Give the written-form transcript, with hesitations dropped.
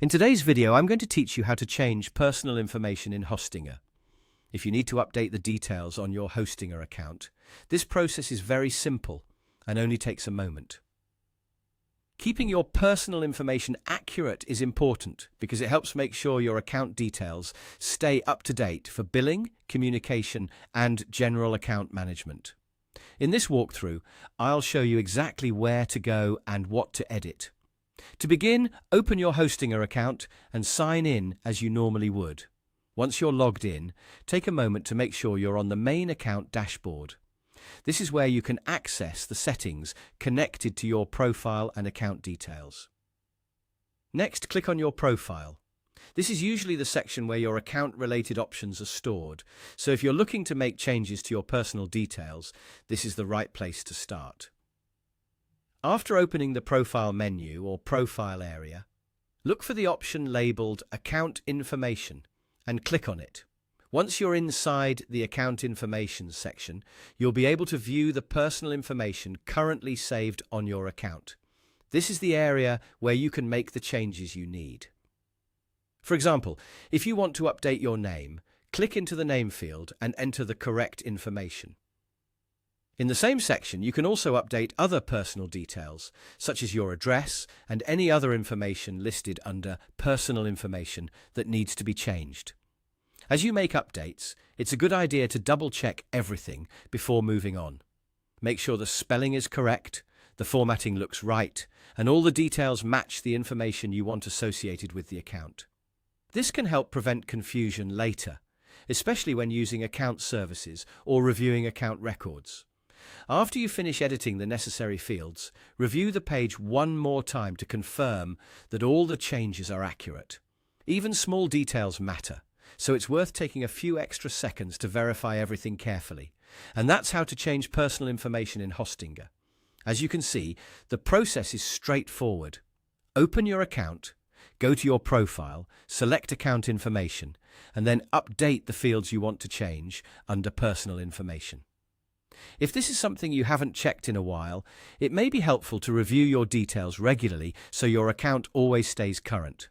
In today's video, I'm going to teach you how to change personal information in Hostinger. If you need to update the details on your Hostinger account, this process is very simple and only takes a moment. Keeping your personal information accurate is important because it helps make sure your account details stay up to date for billing, communication, and general account management. In this walkthrough, I'll show you exactly where to go and what to edit. To begin, open your Hostinger account and sign in as you normally would. Once you're logged in, take a moment to make sure you're on the main account dashboard. This is where you can access the settings connected to your profile and account details. Next, click on your profile. This is usually the section where your account-related options are stored, so if you're looking to make changes to your personal details, this is the right place to start. After opening the Profile menu or Profile area, look for the option labelled Account Information and click on it. Once you're inside the Account Information section, you'll be able to view the personal information currently saved on your account. This is the area where you can make the changes you need. For example, if you want to update your name, click into the name field and enter the correct information. In the same section, you can also update other personal details, such as your address and any other information listed under Personal Information that needs to be changed. As you make updates, it's a good idea to double-check everything before moving on. Make sure the spelling is correct, the formatting looks right, and all the details match the information you want associated with the account. This can help prevent confusion later, especially when using account services or reviewing account records. After you finish editing the necessary fields, review the page one more time to confirm that all the changes are accurate. Even small details matter, so it's worth taking a few extra seconds to verify everything carefully. And that's how to change personal information in Hostinger. As you can see, the process is straightforward. Open your account, go to your profile, select Account Information, and then update the fields you want to change under Personal Information. If this is something you haven't checked in a while, it may be helpful to review your details regularly so your account always stays current.